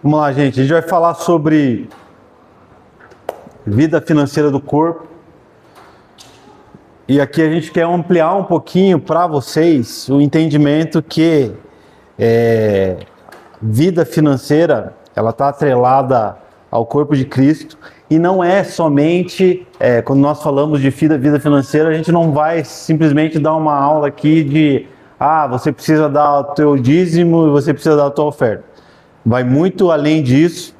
Vamos lá, gente. A gente vai falar sobre vida financeira do corpo. E aqui a gente quer ampliar um pouquinho para vocês o entendimento que vida financeira, ela está atrelada ao corpo de Cristo. E não é somente, quando nós falamos de vida financeira, a gente não vai simplesmente dar uma aula aqui de você precisa dar o teu dízimo e você precisa dar a tua oferta. Vai muito além disso,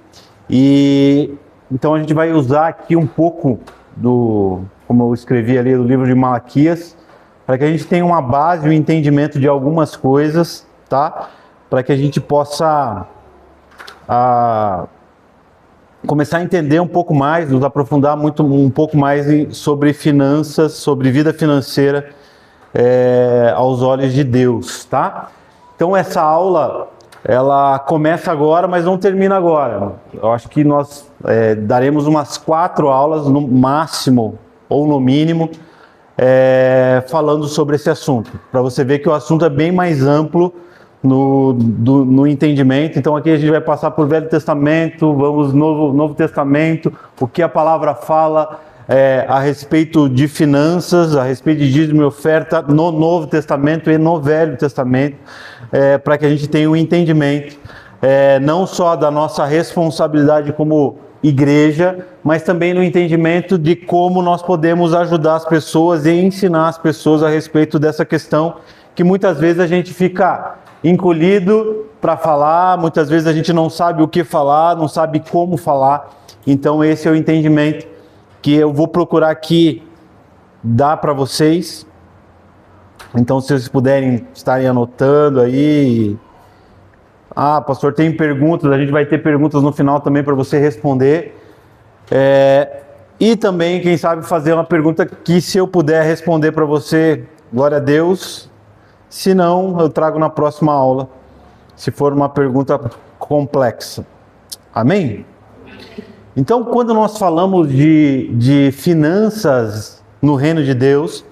e então a gente vai usar aqui um pouco como eu escrevi ali, do livro de Malaquias, para que a gente tenha uma base, um entendimento de algumas coisas, tá? Para que a gente possa começar a entender um pouco mais, nos aprofundar um pouco mais sobre finanças, sobre vida financeira aos olhos de Deus, tá? Então essa aula, ela começa agora, mas não termina agora. Eu acho que nós daremos umas 4 aulas no máximo, ou no mínimo, falando sobre esse assunto, para você ver que o assunto é bem mais amplo no entendimento. Então aqui a gente vai passar por Velho Testamento, vamos Novo Testamento, o que a palavra fala a respeito de finanças, a respeito de dízimo e oferta no Novo Testamento e no Velho Testamento, para que a gente tenha um entendimento não só da nossa responsabilidade como igreja, mas também no entendimento de como nós podemos ajudar as pessoas e ensinar as pessoas a respeito dessa questão, que muitas vezes a gente fica encolhido para falar, muitas vezes a gente não sabe o que falar, não sabe como falar. Então esse é o entendimento que eu vou procurar aqui dar para vocês. Então, se vocês puderem estarem anotando aí. Pastor, tem perguntas, a gente vai ter perguntas no final também para você responder. E também, quem sabe, fazer uma pergunta que, se eu puder responder para você, glória a Deus. Se não, eu trago na próxima aula, se for uma pergunta complexa. Amém? Então, quando nós falamos de finanças no reino de Deus,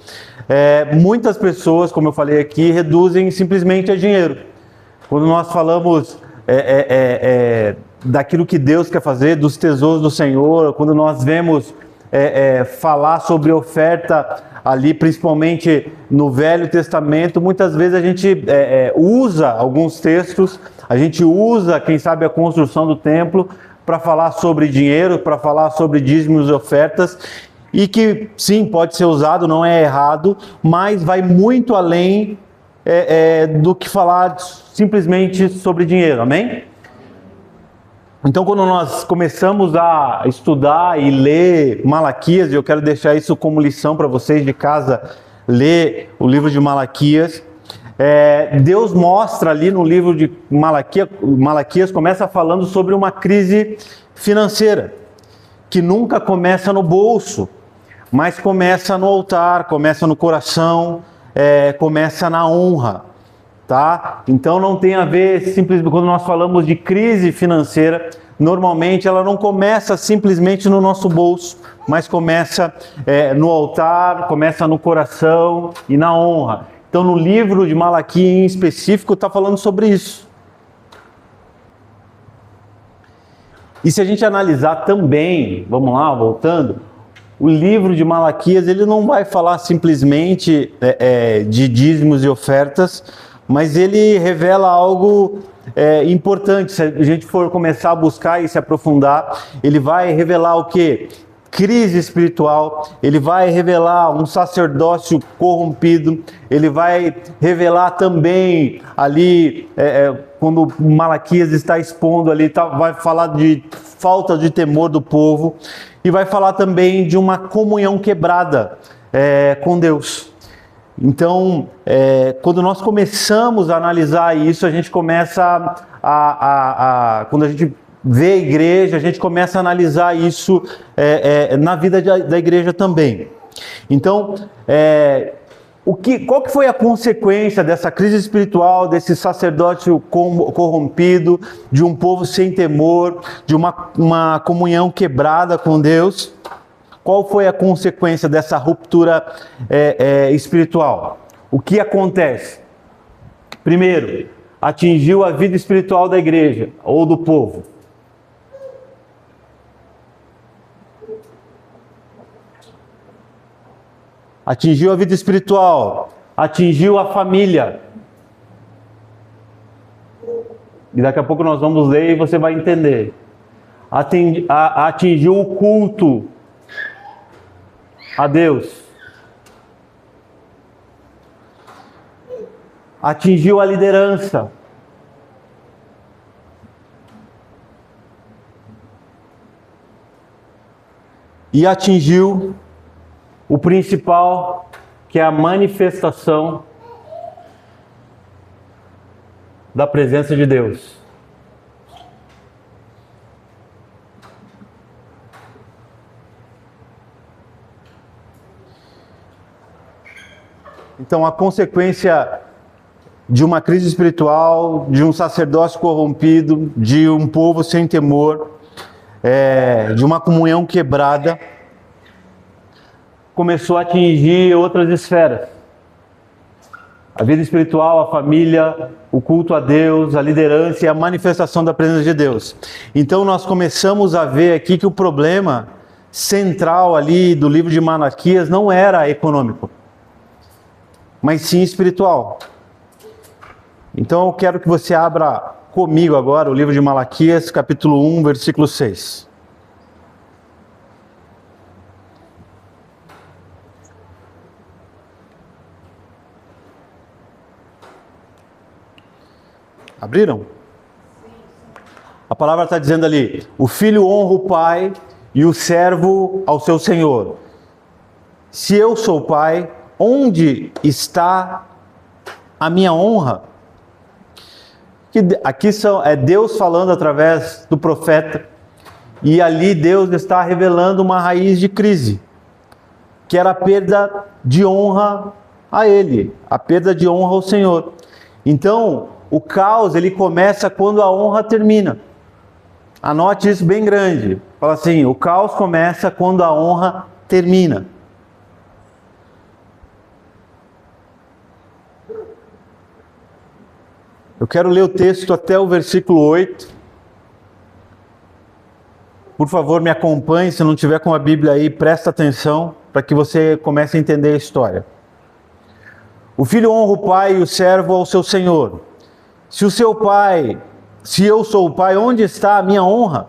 muitas pessoas, como eu falei aqui, reduzem simplesmente a dinheiro. Quando nós falamos daquilo que Deus quer fazer, dos tesouros do Senhor, quando nós vemos falar sobre oferta ali, principalmente no Velho Testamento, muitas vezes a gente usa alguns textos, a gente usa, quem sabe, a construção do templo para falar sobre dinheiro, para falar sobre dízimos e ofertas, e que sim, pode ser usado, não é errado, mas vai muito além do que falar simplesmente sobre dinheiro, amém? Então, quando nós começamos a estudar e ler Malaquias, e eu quero deixar isso como lição para vocês de casa, ler o livro de Malaquias, Deus mostra ali no livro de Malaquias começa falando sobre uma crise financeira, que nunca começa no bolso, mas começa no altar, começa no coração, começa na honra. Tá? Então não tem a ver simplesmente, quando nós falamos de crise financeira, normalmente ela não começa simplesmente no nosso bolso, mas começa no altar, começa no coração e na honra. Então no livro de Malaquias em específico está falando sobre isso. E se a gente analisar também, vamos lá, voltando, o livro de Malaquias ele não vai falar simplesmente de dízimos e ofertas, mas ele revela algo importante. Se a gente for começar a buscar e se aprofundar, ele vai revelar o quê? Crise espiritual, ele vai revelar um sacerdócio corrompido, ele vai revelar também ali, quando Malaquias está expondo ali, vai falar de falta de temor do povo, e vai falar também de uma comunhão quebrada com Deus. Então, quando nós começamos a analisar isso, a gente começa quando a gente vê a igreja, a gente começa a analisar isso na vida da igreja também. Então, qual que foi a consequência dessa crise espiritual, desse sacerdócio corrompido, de um povo sem temor, de uma comunhão quebrada com Deus? Qual foi a consequência dessa ruptura espiritual? O que acontece? Primeiro, atingiu a vida espiritual da igreja ou do povo. atingiu a vida espiritual, atingiu a família. E daqui a pouco nós vamos ler e você vai entender. Atingiu o culto a Deus. Atingiu a liderança. E atingiu o principal, que é a manifestação da presença de Deus. Então, a consequência de uma crise espiritual, de um sacerdócio corrompido, de um povo sem temor, de uma comunhão quebrada, começou a atingir outras esferas. A vida espiritual, a família, o culto a Deus, a liderança e a manifestação da presença de Deus. Então nós começamos a ver aqui que o problema central ali do livro de Malaquias não era econômico, mas sim espiritual. Então eu quero que você abra comigo agora o livro de Malaquias, capítulo 1, versículo 6. Abriram? A palavra está dizendo ali: o filho honra o pai e o servo ao seu senhor. Se eu sou pai, onde está a minha honra? Aqui é Deus falando através do profeta, e ali Deus está revelando uma raiz de crise, que era a perda de honra a Ele, a perda de honra ao Senhor. Então, o caos ele começa quando a honra termina. Anote isso bem grande. Fala assim: o caos começa quando a honra termina. Eu quero ler o texto até o versículo 8. Por favor, me acompanhe. Se não tiver com a Bíblia aí, presta atenção para que você comece a entender a história. O filho honra o pai e o servo ao seu senhor. Se eu sou o pai, onde está a minha honra?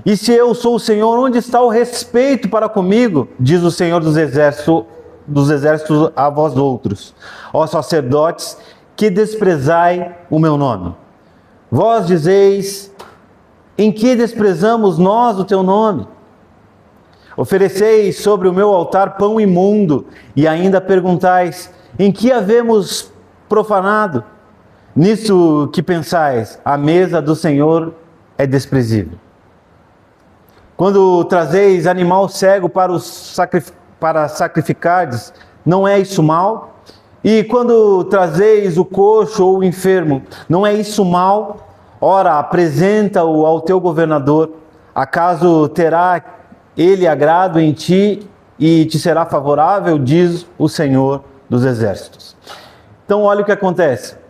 E se eu sou o Senhor, onde está o respeito para comigo? Diz o Senhor dos exércitos a vós outros, ó sacerdotes, que desprezai o meu nome. Vós dizeis: em que desprezamos nós o teu nome? Ofereceis sobre o meu altar pão imundo, e ainda perguntais: em que havemos profanado? Nisso que pensais, a mesa do Senhor é desprezível. Quando trazeis animal cego para sacrificardes, não é isso mal? E quando trazeis o coxo ou o enfermo, não é isso mal? Ora, apresenta-o ao teu governador. Acaso terá ele agrado em ti e te será favorável? Diz o Senhor dos exércitos. Então olha o que acontece.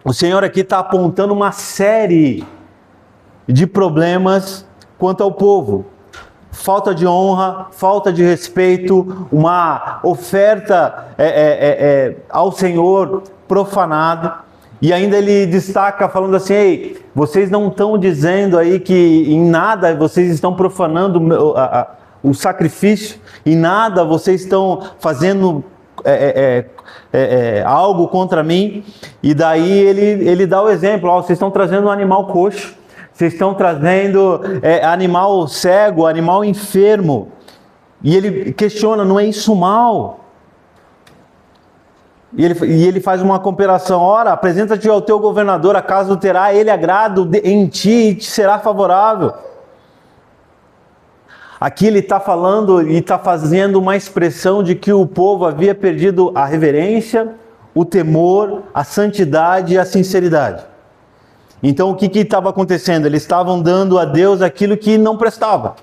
O Senhor aqui está apontando uma série de problemas quanto ao povo. Falta de honra, falta de respeito, uma oferta ao Senhor profanado. E ainda ele destaca falando assim: ei, vocês não estão dizendo aí que em nada vocês estão profanando o sacrifício, em nada vocês estão fazendo algo contra mim. E daí ele dá o exemplo: ó, vocês estão trazendo um animal coxo, vocês estão trazendo animal cego, animal enfermo. E ele questiona: não é isso mal? E ele faz uma comparação: ora, apresenta-te ao teu governador, acaso terá ele agrado em ti e te será favorável? Aqui ele está falando e está fazendo uma expressão de que o povo havia perdido a reverência, o temor, a santidade e a sinceridade. Então o que estava acontecendo? Eles estavam dando a Deus aquilo que não prestava.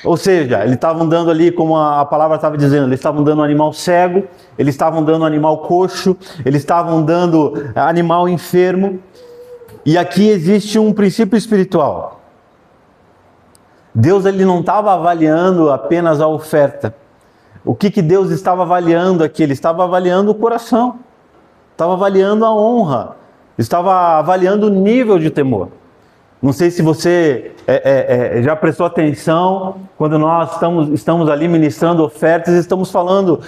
Ou seja, eles estavam dando ali, como a palavra estava dizendo, eles estavam dando um animal cego, eles estavam dando um animal coxo, eles estavam dando animal enfermo. E aqui existe um princípio espiritual. Deus ele não estava avaliando apenas a oferta, O que Deus estava avaliando aqui? Ele estava avaliando o coração, estava avaliando a honra, estava avaliando o nível de temor. Não sei se você já prestou atenção, quando nós estamos ali ministrando ofertas, estamos falando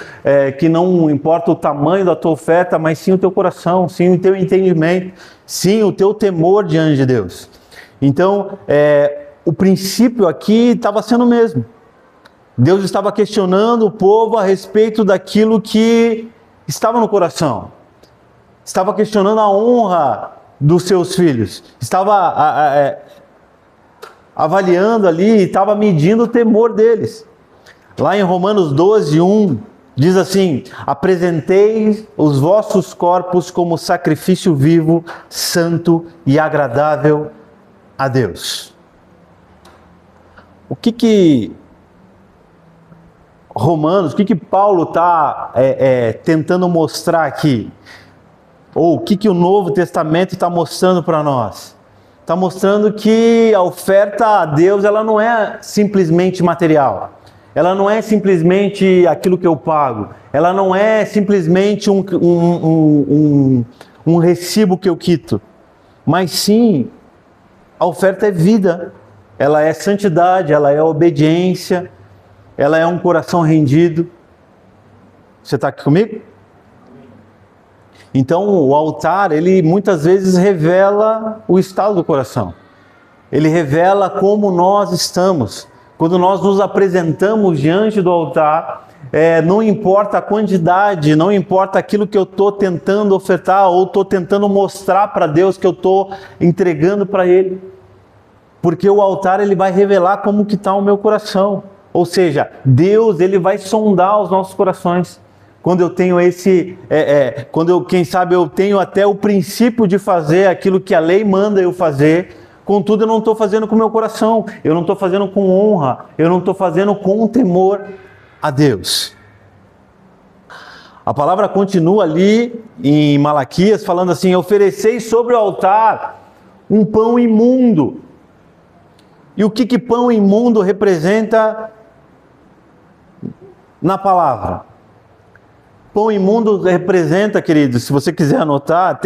que não importa o tamanho da tua oferta, mas sim o teu coração, sim o teu entendimento, sim o teu temor diante de Deus. Então, o princípio aqui estava sendo o mesmo. Deus estava questionando o povo a respeito daquilo que estava no coração. Estava questionando a honra dos seus filhos. Estava avaliando ali, estava medindo o temor deles. Lá em Romanos 12:1, diz assim: apresentei os vossos corpos como sacrifício vivo, santo e agradável a Deus. O que Romanos, o que Paulo está tentando mostrar aqui? Ou o que o Novo Testamento está mostrando para nós? Está mostrando que a oferta a Deus, ela não é simplesmente material. Ela não é simplesmente aquilo que eu pago. Ela não é simplesmente um recibo que eu quito. Mas sim, a oferta é vida. Ela é santidade, ela é obediência, ela é um coração rendido. Você está aqui comigo? Então, o altar, ele muitas vezes revela o estado do coração. Ele revela como nós estamos. Quando nós nos apresentamos diante do altar, não importa a quantidade, não importa aquilo que eu estou tentando ofertar ou estou tentando mostrar para Deus que eu estou entregando para Ele. Porque o altar, ele vai revelar como que está o meu coração. Ou seja, Deus, ele vai sondar os nossos corações. Quando eu tenho quem sabe eu tenho até o princípio de fazer aquilo que a lei manda eu fazer, contudo eu não estou fazendo com o meu coração, eu não estou fazendo com honra, eu não estou fazendo com temor a Deus. A palavra continua ali em Malaquias falando assim: ofereceis sobre o altar um pão imundo. E o que pão imundo representa na palavra? Pão imundo representa, queridos, se você quiser anotar,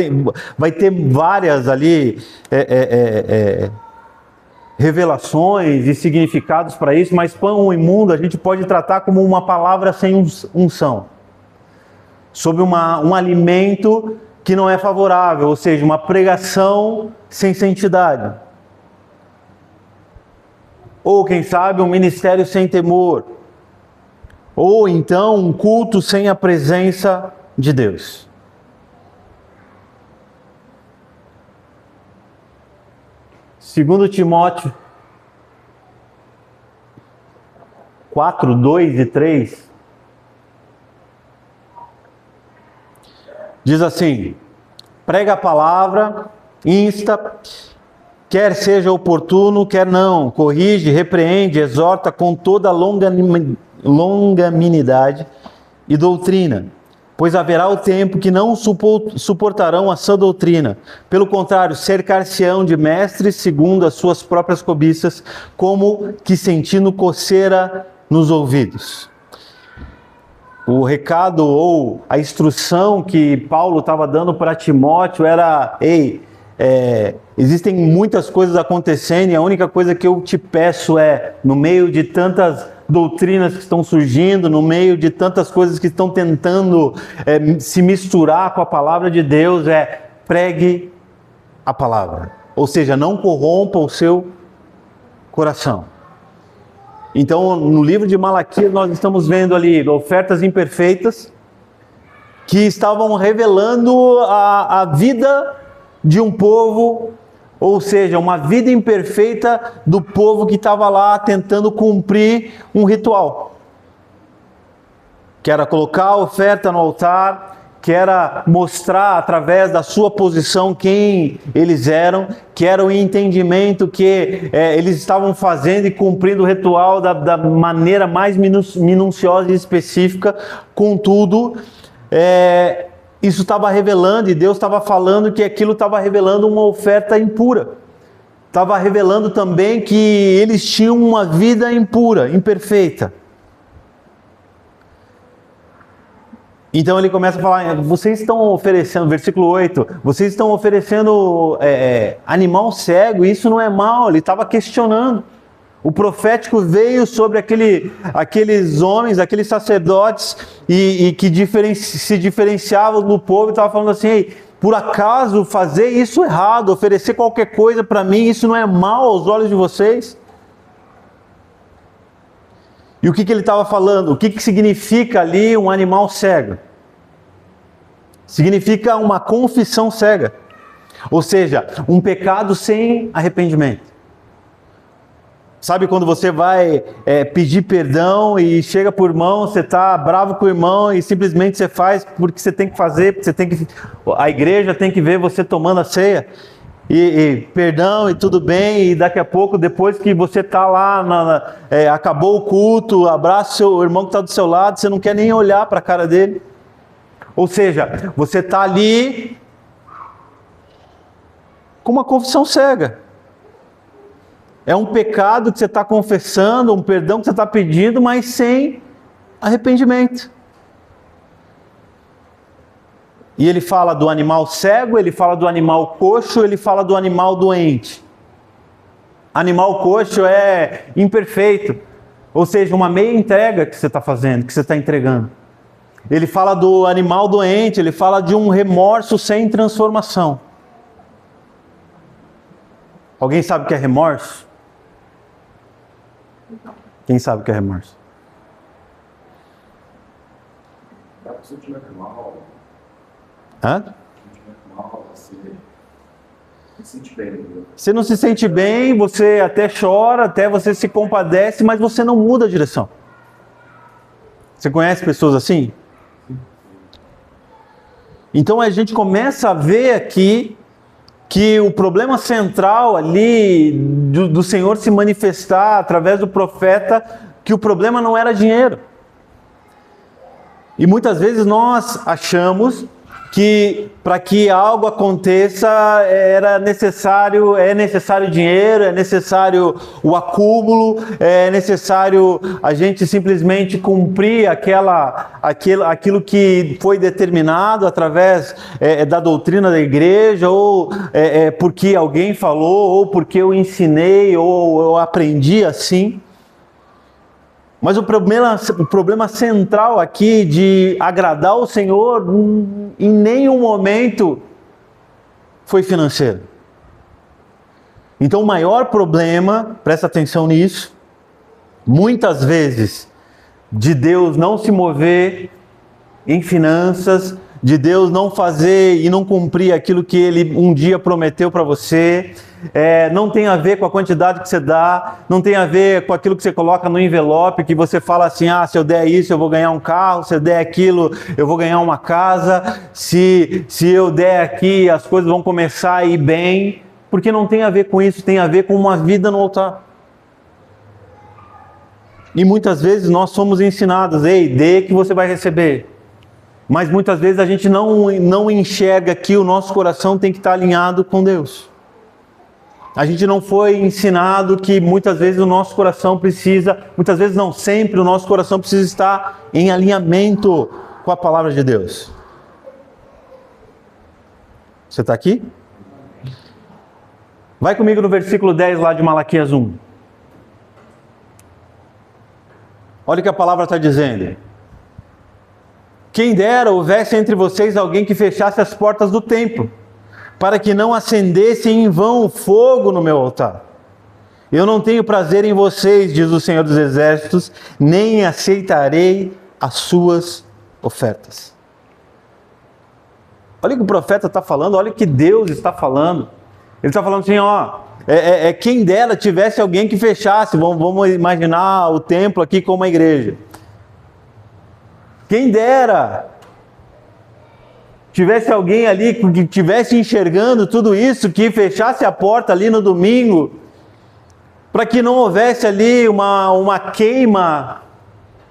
vai ter várias ali revelações e significados para isso, mas pão imundo a gente pode tratar como uma palavra sem unção, sobre um alimento que não é favorável, ou seja, uma pregação sem santidade. Ou quem sabe um ministério sem temor. Ou então um culto sem a presença de Deus. Segundo Timóteo 4:2-3 diz assim: prega a palavra, insta, quer seja oportuno, quer não, corrige, repreende, exorta com toda longanimidade e doutrina, pois haverá o tempo que não suportarão a sã doutrina. Pelo contrário, cercar-se-ão de mestres segundo as suas próprias cobiças, como que sentindo coceira nos ouvidos. O recado ou a instrução que Paulo estava dando para Timóteo era: existem muitas coisas acontecendo e a única coisa que eu te peço no meio de tantas doutrinas que estão surgindo, no meio de tantas coisas que estão tentando se misturar com a palavra de Deus, pregue a palavra. Ou seja, não corrompa o seu coração. Então, no livro de Malaquias, nós estamos vendo ali ofertas imperfeitas que estavam revelando a vida de um povo, ou seja, uma vida imperfeita do povo que estava lá tentando cumprir um ritual, que era colocar a oferta no altar, que era mostrar através da sua posição quem eles eram, que era o entendimento que eles estavam fazendo e cumprindo o ritual da maneira mais minuciosa e específica. Contudo, isso estava revelando, e Deus estava falando que aquilo estava revelando uma oferta impura. Estava revelando também que eles tinham uma vida impura, imperfeita. Então ele começa a falar, vocês estão oferecendo, versículo 8, vocês estão oferecendo animal cego, e isso não é mal. Ele estava questionando. O profético veio sobre aqueles homens, aqueles sacerdotes, e que se diferenciavam do povo, e estava falando assim, ei, por acaso fazer isso errado, oferecer qualquer coisa para mim, isso não é mal aos olhos de vocês? E o que ele estava falando? O que significa ali um animal cego? Significa uma confissão cega. Ou seja, um pecado sem arrependimento. Sabe quando você vai pedir perdão e chega para o irmão, você está bravo com o irmão e simplesmente você faz porque você tem que fazer, porque a igreja tem que ver você tomando a ceia. E perdão e tudo bem, e daqui a pouco, depois que você está lá, acabou o culto, abraça o seu irmão que está do seu lado, você não quer nem olhar para a cara dele. Ou seja, você está ali com uma confissão cega. É um pecado que você está confessando, um perdão que você está pedindo, mas sem arrependimento. E ele fala do animal cego, ele fala do animal coxo, ele fala do animal doente. Animal coxo é imperfeito, ou seja, uma meia entrega que você está fazendo, que você está entregando. Ele fala do animal doente, ele fala de um remorso sem transformação. Alguém sabe o que é remorso? Quem sabe o que é remorso? Hã? Você não se sente bem, você até chora, até você se compadece, mas você não muda a direção. Você conhece pessoas assim? Então a gente começa a ver aqui que o problema central ali do Senhor se manifestar através do profeta, que o problema não era dinheiro. E muitas vezes nós achamos que para que algo aconteça é necessário dinheiro, é necessário o acúmulo, é necessário a gente simplesmente cumprir aquilo que foi determinado através da doutrina da igreja, ou porque alguém falou, ou porque eu ensinei, ou eu aprendi assim. Mas o problema central aqui de agradar o Senhor em nenhum momento foi financeiro. Então o maior problema, presta atenção nisso, muitas vezes de Deus não se mover em finanças, de Deus não fazer e não cumprir aquilo que Ele um dia prometeu para você, não tem a ver com a quantidade que você dá, não tem a ver com aquilo que você coloca no envelope, que você fala assim, se eu der isso eu vou ganhar um carro, se eu der aquilo eu vou ganhar uma casa, se eu der aqui as coisas vão começar a ir bem, porque não tem a ver com isso, tem a ver com uma vida no altar. E muitas vezes nós somos ensinados, ei, dê que você vai receber. Mas muitas vezes a gente não enxerga que o nosso coração tem que estar alinhado com Deus. A gente não foi ensinado que muitas vezes o nosso coração precisa, muitas vezes não, sempre o nosso coração precisa estar em alinhamento com a palavra de Deus. Você está aqui? Vai comigo no versículo 10 lá de Malaquias 1. Olha o que a palavra está dizendo. Quem dera houvesse entre vocês alguém que fechasse as portas do templo, para que não acendesse em vão o fogo no meu altar. Eu não tenho prazer em vocês, diz o Senhor dos Exércitos, nem aceitarei as suas ofertas. Olha o que o profeta está falando, olha o que Deus está falando. Ele está falando assim, quem dera tivesse alguém que fechasse, vamos imaginar o templo aqui como uma igreja. Quem dera tivesse alguém ali que estivesse enxergando tudo isso, que fechasse a porta ali no domingo, para que não houvesse ali uma queima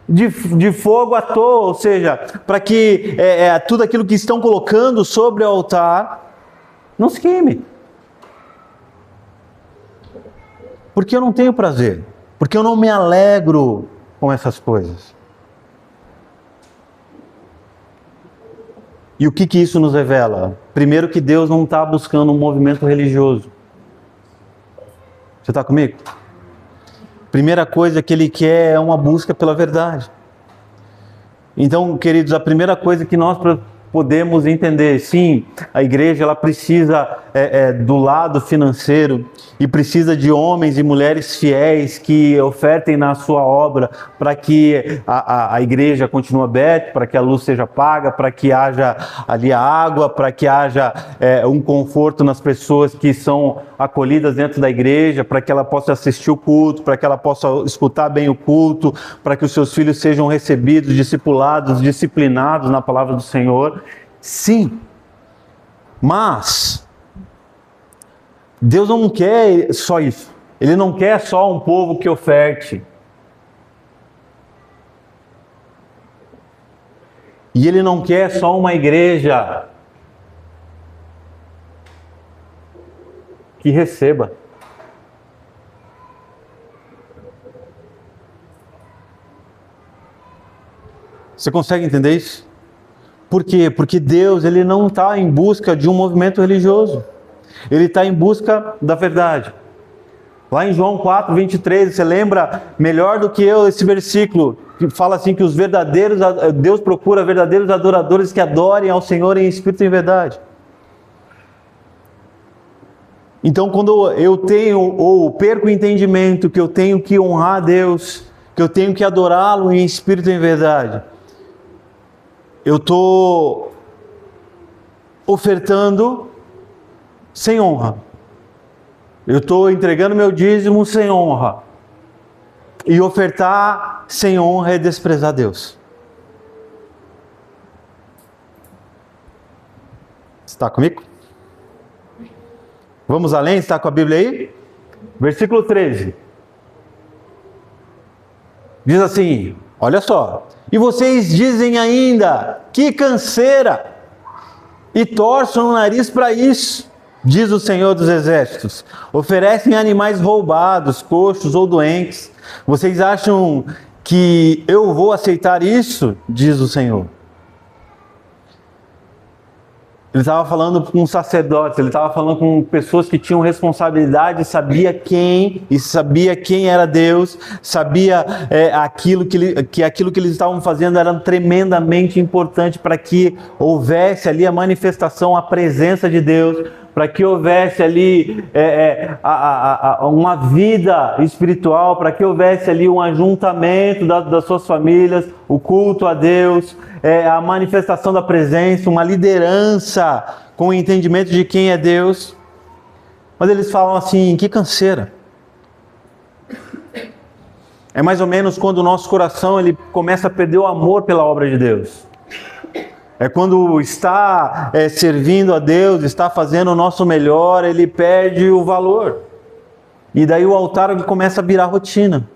de fogo à toa, ou seja, para que tudo aquilo que estão colocando sobre o altar não se queime. Porque eu não tenho prazer, porque eu não me alegro com essas coisas. E o que isso nos revela? Primeiro, que Deus não está buscando um movimento religioso. Você está comigo? Primeira coisa que Ele quer é uma busca pela verdade. Então, queridos, a primeira coisa que nós podemos entender, sim, a igreja ela precisa do lado financeiro e precisa de homens e mulheres fiéis que ofertem na sua obra para que a igreja continue aberta, para que a luz seja paga, para que haja ali a água, para que haja um conforto nas pessoas que são acolhidas dentro da igreja, para que ela possa assistir o culto, para que ela possa escutar bem o culto, para que os seus filhos sejam recebidos, discipulados, disciplinados na palavra do Senhor. Sim, mas Deus não quer só isso. Ele não quer só um povo que oferte. E Ele não quer só uma igreja que receba. Você consegue entender isso? Por quê? Porque Deus ele não está em busca de um movimento religioso. Ele está em busca da verdade. Lá em João 4, 23, você lembra melhor do que eu esse versículo, que fala assim que Deus procura verdadeiros adoradores que adorem ao Senhor em espírito e em verdade. Então, quando eu tenho ou perco o entendimento que eu tenho que honrar a Deus, que eu tenho que adorá-lo em espírito e em verdade, eu estou ofertando sem honra. Eu estou entregando meu dízimo sem honra. E ofertar sem honra é desprezar Deus. Está comigo? Vamos além? Está com a Bíblia aí? Versículo 13. Diz assim, olha só. E vocês dizem ainda, que canseira! E torçam o nariz para isso, diz o Senhor dos Exércitos. Oferecem animais roubados, coxos ou doentes. Vocês acham que eu vou aceitar isso? Diz o Senhor. Ele estava falando com sacerdotes, ele estava falando com pessoas que tinham responsabilidade, sabia quem era Deus, sabia aquilo que eles estavam fazendo era tremendamente importante para que houvesse ali a manifestação, a presença de Deus, para que houvesse ali uma vida espiritual, para que houvesse ali um ajuntamento das suas famílias, o culto a Deus, a manifestação da presença, uma liderança com o entendimento de quem é Deus. Mas eles falam assim, que canseira. É mais ou menos quando o nosso coração ele começa a perder o amor pela obra de Deus. É quando está servindo a Deus, está fazendo o nosso melhor, ele perde o valor. E daí o altar começa a virar rotina.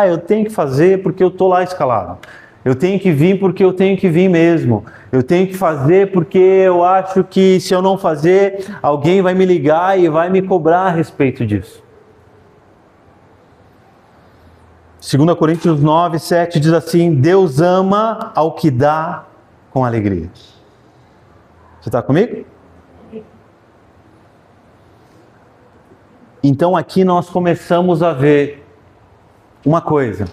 Eu tenho que fazer porque eu estou lá escalado. Eu tenho que vir porque eu tenho que vir mesmo. Eu tenho que fazer porque eu acho que se eu não fazer, alguém vai me ligar e vai me cobrar a respeito disso. 2 Coríntios 9, 7 diz assim, Deus ama ao que dá com alegria. Você está comigo? Então aqui nós começamos a ver uma coisa.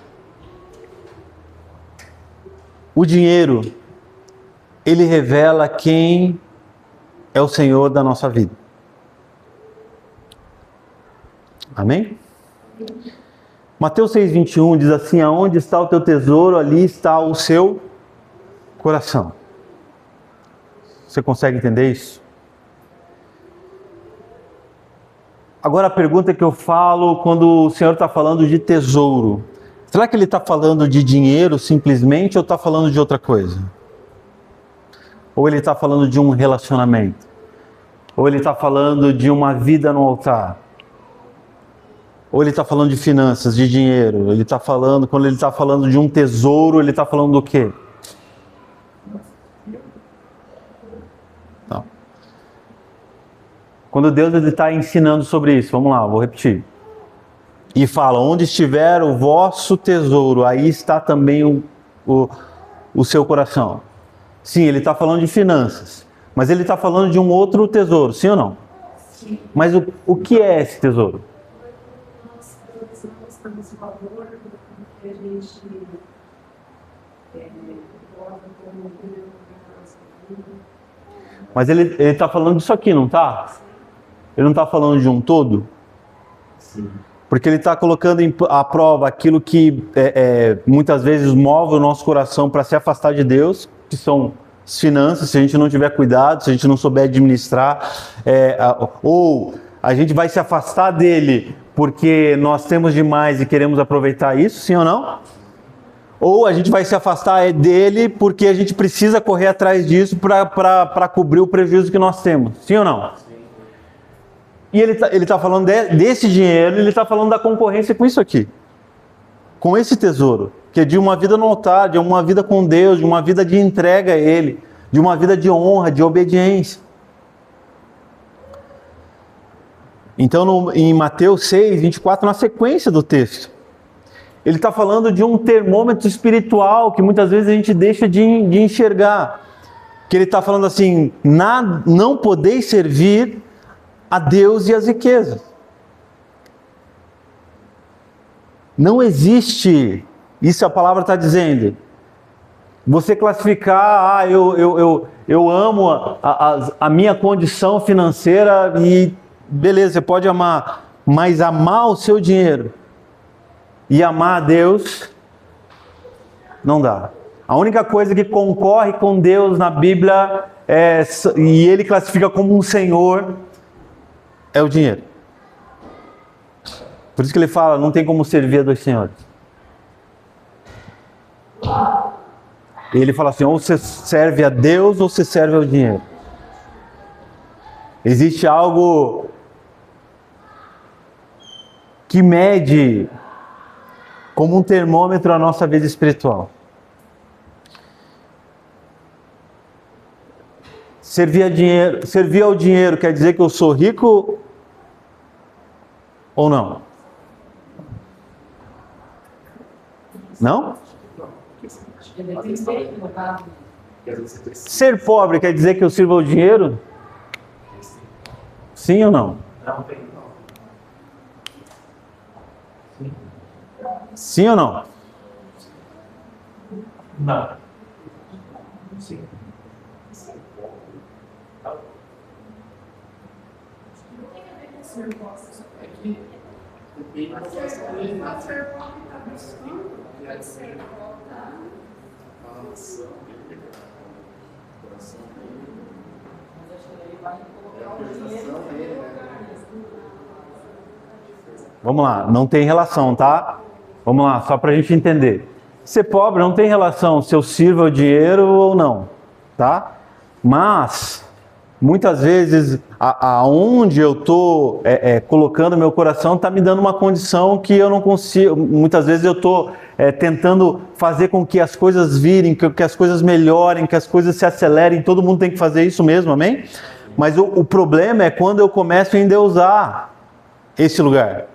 O dinheiro, ele revela quem é o Senhor da nossa vida. Amém? Mateus 6,21 diz assim, aonde está o teu tesouro, ali está o seu coração. Você consegue entender isso? Agora a pergunta que eu falo quando o Senhor está falando de tesouro. Será que Ele está falando de dinheiro simplesmente ou está falando de outra coisa? Ou Ele está falando de um relacionamento? Ou Ele está falando de uma vida no altar? Ou Ele está falando de finanças, de dinheiro? Quando Ele está falando de um tesouro, Ele está falando do quê? Não. Quando Deus está ensinando sobre isso, vamos lá, vou repetir. E fala, onde estiver o vosso tesouro, aí está também o seu coração. Sim, ele está falando de finanças. Mas ele está falando de um outro tesouro, sim ou não? Sim. Mas o que é esse tesouro? Nós estamos em valor do que a gente coloca como Deus na nossa vida. Mas ele está falando disso aqui, não está? Ele não está falando de um todo? Sim. Porque ele está colocando à prova aquilo que muitas vezes move o nosso coração para se afastar de Deus, que são as finanças. Se a gente não tiver cuidado, se a gente não souber administrar, ou a gente vai se afastar dele porque nós temos demais e queremos aproveitar isso, sim ou não? Ou a gente vai se afastar dele porque a gente precisa correr atrás disso para cobrir o prejuízo que nós temos, sim ou não? E ele tá falando desse dinheiro, ele está falando da concorrência com isso aqui. Com esse tesouro, que é de uma vida no altar, de uma vida com Deus, de uma vida de entrega a Ele, de uma vida de honra, de obediência. Então, em Mateus 6, 24, na sequência do texto, ele está falando de um termômetro espiritual que muitas vezes a gente deixa de enxergar. Que ele está falando assim, não podeis servir a Deus e as riquezas. Não existe, isso a palavra está dizendo, você classificar, eu amo a minha condição financeira e beleza, você pode amar, mas amar o seu dinheiro e amar a Deus, não dá. A única coisa que concorre com Deus na Bíblia, e ele classifica como um senhor, é o dinheiro. Por isso que ele fala, não tem como servir a dois senhores. E ele fala assim, ou você serve a Deus ou você serve ao dinheiro. Existe algo que mede como um termômetro a nossa vida espiritual. Servir ao dinheiro quer dizer que eu sou rico ou não? Não? Ser pobre quer dizer que eu sirvo ao dinheiro? Sim ou não? Sim ou não? Não. Sim. Vamos lá, não tem relação, tá? Vamos lá, só para a gente entender. Ser pobre não tem relação se eu sirvo ao dinheiro ou não, tá? Mas muitas vezes, aonde eu estou colocando meu coração está me dando uma condição que eu não consigo. Muitas vezes eu estou tentando fazer com que as coisas virem, que as coisas melhorem, que as coisas se acelerem. Todo mundo tem que fazer isso mesmo, amém? Mas o problema é quando eu começo a endeusar esse lugar.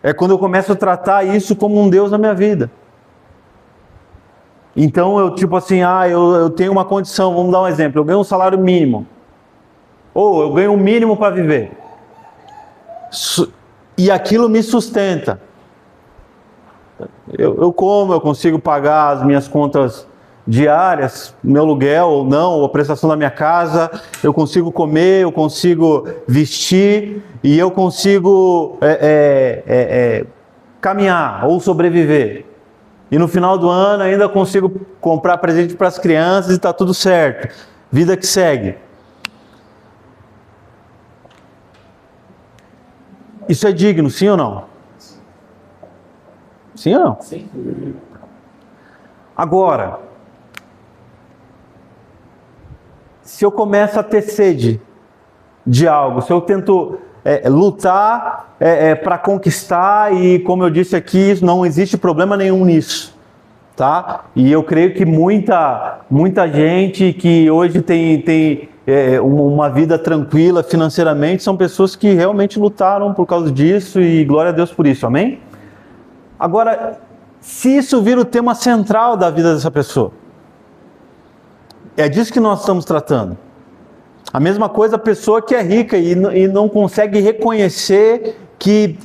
É quando eu começo a tratar isso como um Deus na minha vida. Então eu tipo assim, eu tenho uma condição, vamos dar um exemplo, eu ganho um salário mínimo. Ou eu ganho um mínimo para viver. E aquilo me sustenta. Eu como, eu consigo pagar as minhas contas diárias, meu aluguel ou não, ou a prestação da minha casa, eu consigo comer, eu consigo vestir e eu consigo caminhar ou sobreviver. E no final do ano ainda consigo comprar presente para as crianças e está tudo certo. Vida que segue. Isso é digno, sim ou não? Sim ou não? Sim. Agora, se eu começo a ter sede de algo, se eu tento lutar para conquistar, e como eu disse aqui, não existe problema nenhum nisso, tá? E eu creio que muita gente que hoje tem uma vida tranquila financeiramente, são pessoas que realmente lutaram por causa disso, e glória a Deus por isso, amém? Agora, se isso vira o tema central da vida dessa pessoa, É disso que nós estamos tratando. A mesma coisa a pessoa que é rica e não consegue reconhecer que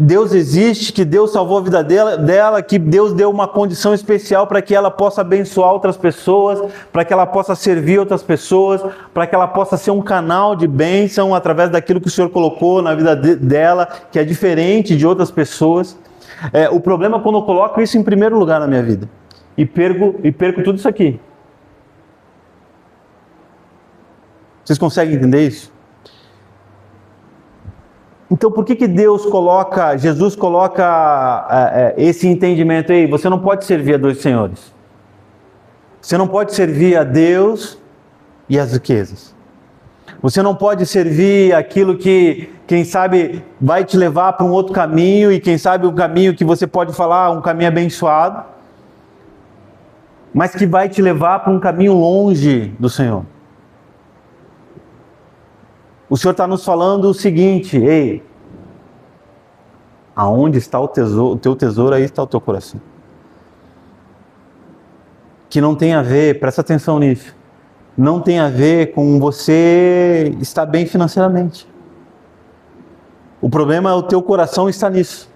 Deus existe, que Deus salvou a vida dela, que Deus deu uma condição especial para que ela possa abençoar outras pessoas, para que ela possa servir outras pessoas, para que ela possa ser um canal de bênção através daquilo que o Senhor colocou na vida dela, que é diferente de outras pessoas. O problema é quando eu coloco isso em primeiro lugar na minha vida e perco tudo isso aqui. Vocês conseguem entender isso? Então, por que Jesus coloca esse entendimento aí? Você não pode servir a dois senhores. Você não pode servir a Deus e as riquezas. Você não pode servir aquilo que, quem sabe, vai te levar para um outro caminho, e quem sabe um caminho que você pode falar, um caminho abençoado, mas que vai te levar para um caminho longe do Senhor. O Senhor está nos falando o seguinte: ei, aonde está o teu tesouro, aí está o teu coração. Que não tem a ver, presta atenção nisso, não tem a ver com você estar bem financeiramente. O problema é o teu coração estar nisso.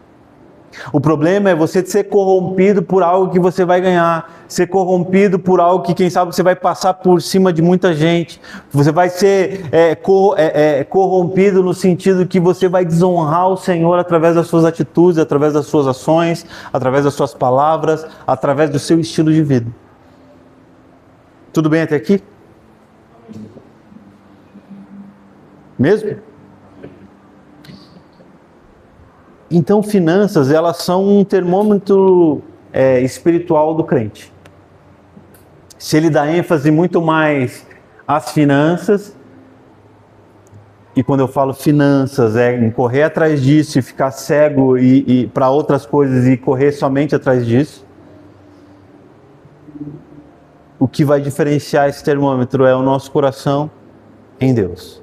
O problema é você ser corrompido por algo que você vai ganhar, ser corrompido por algo que, quem sabe, você vai passar por cima de muita gente. Você vai ser corrompido no sentido que você vai desonrar o Senhor através das suas atitudes, através das suas ações, através das suas palavras, através do seu estilo de vida. Tudo bem até aqui? Mesmo? Então, finanças, elas são um termômetro espiritual do crente. Se ele dá ênfase muito mais às finanças, e quando eu falo finanças, em correr atrás disso e ficar cego e para outras coisas e correr somente atrás disso, o que vai diferenciar esse termômetro é o nosso coração em Deus.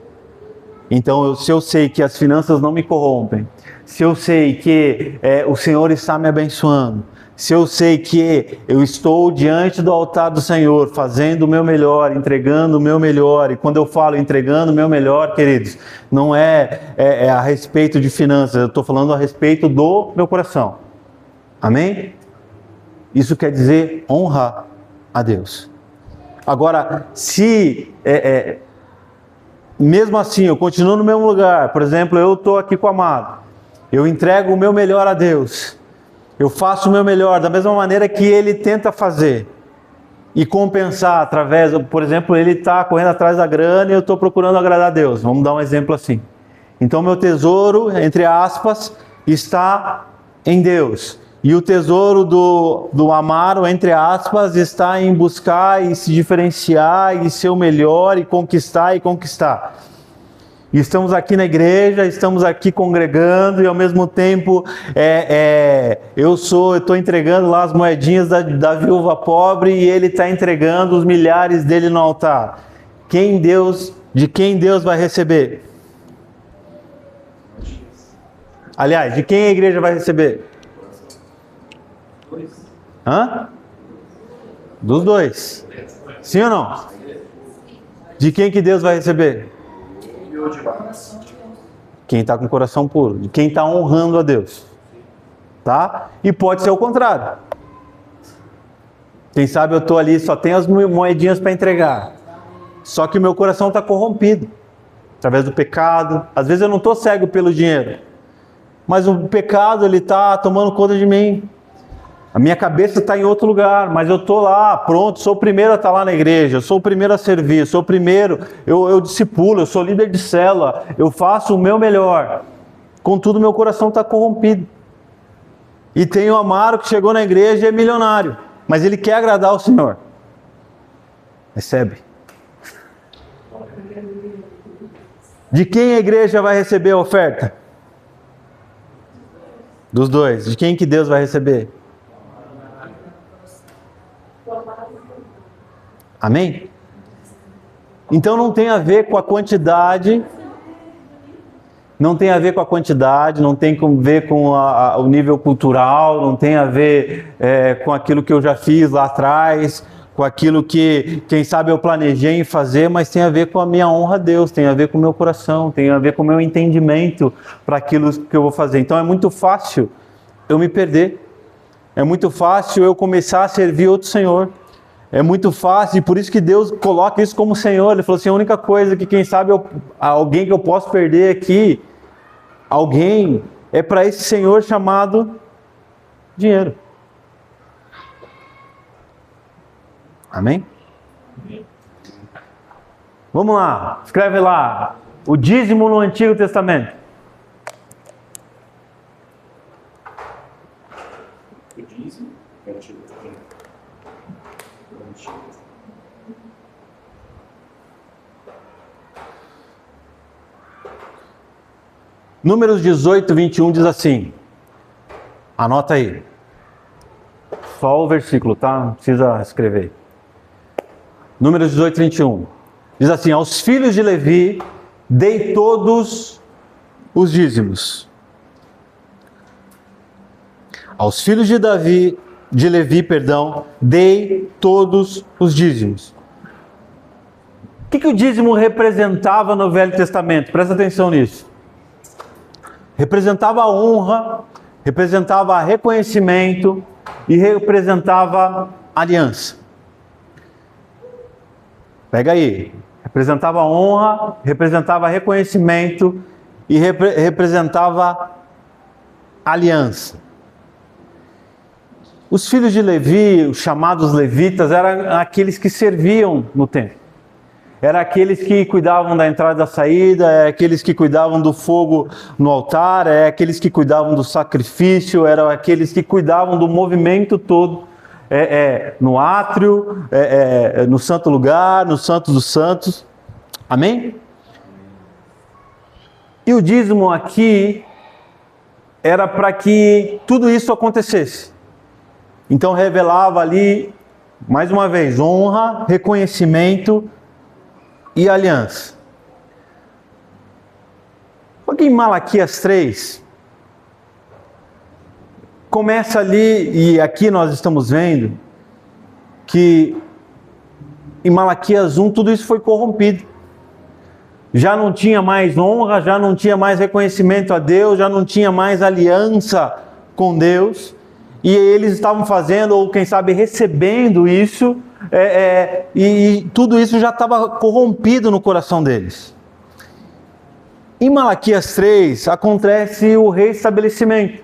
Então, se eu sei que as finanças não me corrompem, se eu sei que o Senhor está me abençoando, se eu sei que eu estou diante do altar do Senhor, fazendo o meu melhor, entregando o meu melhor, e quando eu falo entregando o meu melhor, queridos, não é a respeito de finanças, eu estou falando a respeito do meu coração. Amém? Isso quer dizer honrar a Deus. Agora, se mesmo assim eu continuo no mesmo lugar, por exemplo, eu estou aqui com o amado, eu entrego o meu melhor a Deus, eu faço o meu melhor da mesma maneira que ele tenta fazer e compensar através, por exemplo, ele está correndo atrás da grana e eu estou procurando agradar a Deus, vamos dar um exemplo assim. Então meu tesouro, entre aspas, está em Deus. E o tesouro do amaro, entre aspas, está em buscar e se diferenciar e ser o melhor e conquistar e conquistar. E estamos aqui na igreja, estamos aqui congregando e ao mesmo tempo eu estou entregando lá as moedinhas da viúva pobre e ele está entregando os milhares dele no altar. De quem Deus vai receber? Aliás, de quem a igreja vai receber? Dos dois. Sim ou não? De quem que Deus vai receber? Quem está com o coração puro. De quem está honrando a Deus. Tá? E pode ser o contrário. Quem sabe eu estou ali, só tenho as moedinhas para entregar. Só que o meu coração está corrompido. Através do pecado. Às vezes eu não estou cego pelo dinheiro. Mas o pecado, ele está tomando conta de mim. A minha cabeça está em outro lugar, mas eu estou lá, pronto, sou o primeiro a estar lá na igreja, eu sou o primeiro a servir, sou o primeiro, eu discipulo, eu sou líder de célula, eu faço o meu melhor. Contudo, meu coração está corrompido. E tem o Amaro que chegou na igreja e é milionário, mas ele quer agradar ao Senhor. Recebe. De quem a igreja vai receber a oferta? Dos dois. De quem que Deus vai receber? Amém? Então não tem a ver com a quantidade, não tem a ver com o nível cultural, não tem a ver com aquilo que eu já fiz lá atrás, com aquilo que, quem sabe, eu planejei em fazer, mas tem a ver com a minha honra a Deus, tem a ver com o meu coração, tem a ver com o meu entendimento para aquilo que eu vou fazer. Então é muito fácil eu me perder, é muito fácil eu começar a servir outro Senhor, é muito fácil, e por isso que Deus coloca isso como Senhor. Ele falou assim, a única coisa que, quem sabe, alguém que eu posso perder aqui, alguém, é para esse Senhor chamado dinheiro. Amém? Vamos lá, escreve lá, o dízimo no Antigo Testamento. O dízimo é o Antigo Testamento. Números 18, 21 diz assim, anota aí, só o versículo, tá? Não precisa escrever. Números 18, 21, diz assim, aos filhos de Levi dei todos os dízimos. Aos filhos de Levi, dei todos os dízimos. O que o dízimo representava no Velho Testamento? Presta atenção nisso. Representava honra, representava reconhecimento e representava aliança. Pega aí. Representava honra, representava reconhecimento e representava aliança. Os filhos de Levi, os chamados levitas, eram aqueles que serviam no templo. Eram aqueles que cuidavam da entrada e da saída, eram aqueles que cuidavam do fogo no altar, eram aqueles que cuidavam do sacrifício, eram aqueles que cuidavam do movimento todo, no átrio, no santo lugar, no Santo dos Santos. Amém? E o dízimo aqui era para que tudo isso acontecesse. Então revelava ali, mais uma vez, honra, reconhecimento e aliança. Porque em Malaquias 3, começa ali, e aqui nós estamos vendo, que em Malaquias 1 tudo isso foi corrompido. Já não tinha mais honra, já não tinha mais reconhecimento a Deus, já não tinha mais aliança com Deus. E eles estavam fazendo, ou quem sabe recebendo isso, e tudo isso já estava corrompido no coração deles. Em Malaquias 3 acontece o reestabelecimento.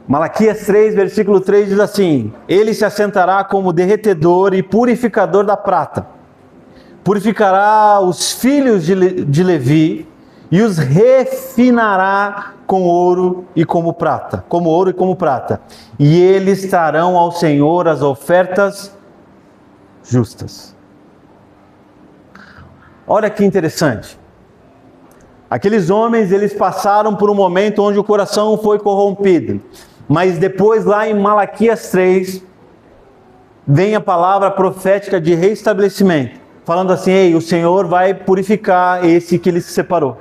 Malaquias 3, versículo 3 diz assim: ele se assentará como derretedor e purificador da prata, purificará os filhos de Levi e os refinará com ouro e como prata, e eles trarão ao Senhor as ofertas justas. Olha que interessante. Aqueles homens, eles passaram por um momento onde o coração foi corrompido, mas depois lá em Malaquias 3 vem a palavra profética de reestabelecimento, falando assim: ei, o Senhor vai purificar esse que ele se separou.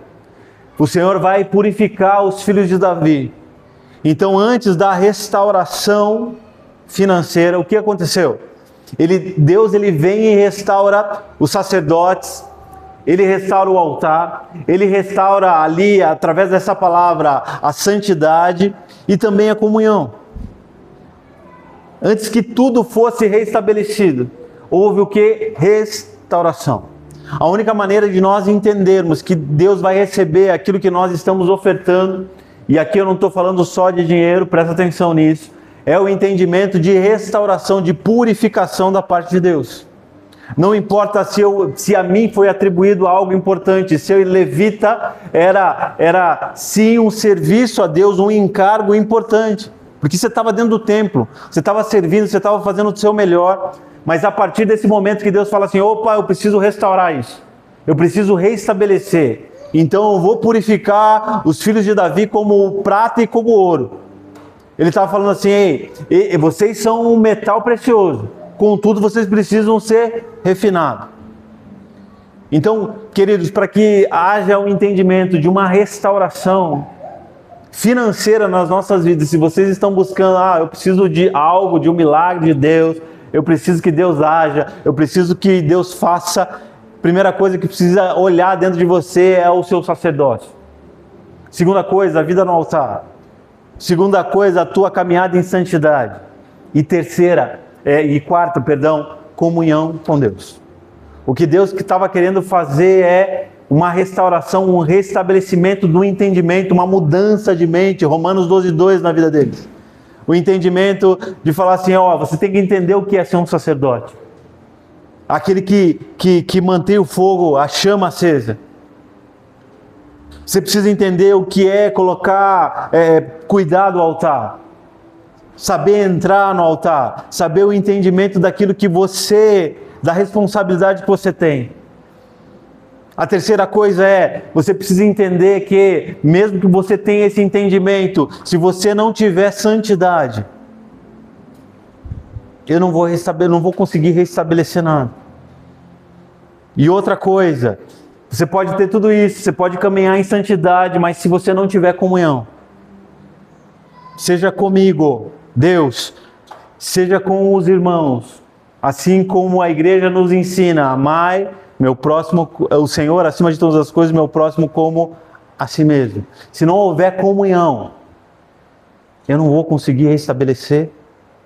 O Senhor vai purificar os filhos de Davi. Então, antes da restauração financeira, o que aconteceu? Deus vem e restaura os sacerdotes, Ele restaura o altar, Ele restaura ali, através dessa palavra, a santidade e também a comunhão. Antes que tudo fosse restabelecido, houve o que? Restauração. A única maneira de nós entendermos que Deus vai receber aquilo que nós estamos ofertando, e aqui eu não estou falando só de dinheiro, presta atenção nisso, é o entendimento de restauração, de purificação da parte de Deus. Não importa se a mim foi atribuído algo importante, se eu levita era sim um serviço a Deus, um encargo importante, porque você estava dentro do templo, você estava servindo, você estava fazendo o seu melhor. Mas a partir desse momento que Deus fala assim: opa, eu preciso restaurar isso, eu preciso reestabelecer, então eu vou purificar os filhos de Davi como prata e como ouro. Ele estava falando assim: ei, vocês são um metal precioso, contudo vocês precisam ser refinados. Então, queridos, para que haja um entendimento de uma restauração, financeira nas nossas vidas, se vocês estão buscando, eu preciso de algo, de um milagre de Deus, eu preciso que Deus haja, eu preciso que Deus faça, primeira coisa que precisa olhar dentro de você é o seu sacerdócio. Segunda coisa, a vida no altar. Segunda coisa, a tua caminhada em santidade. E quarta, comunhão com Deus. O que Deus estava querendo fazer é uma restauração, um restabelecimento do entendimento, uma mudança de mente. Romanos 12:2 na vida deles. O entendimento de falar assim, você tem que entender o que é ser um sacerdote. Aquele que mantém o fogo, a chama acesa. Você precisa entender o que é colocar, cuidar do altar. Saber entrar no altar. Saber o entendimento daquilo que da responsabilidade que você tem. A terceira coisa você precisa entender que, mesmo que você tenha esse entendimento, se você não tiver santidade, eu não vou conseguir restabelecer nada. E outra coisa, você pode ter tudo isso, você pode caminhar em santidade, mas se você não tiver comunhão, seja comigo, Deus, seja com os irmãos, assim como a igreja nos ensina, amai meu próximo, o Senhor acima de todas as coisas, meu próximo como a si mesmo. Se não houver comunhão, eu não vou conseguir restabelecer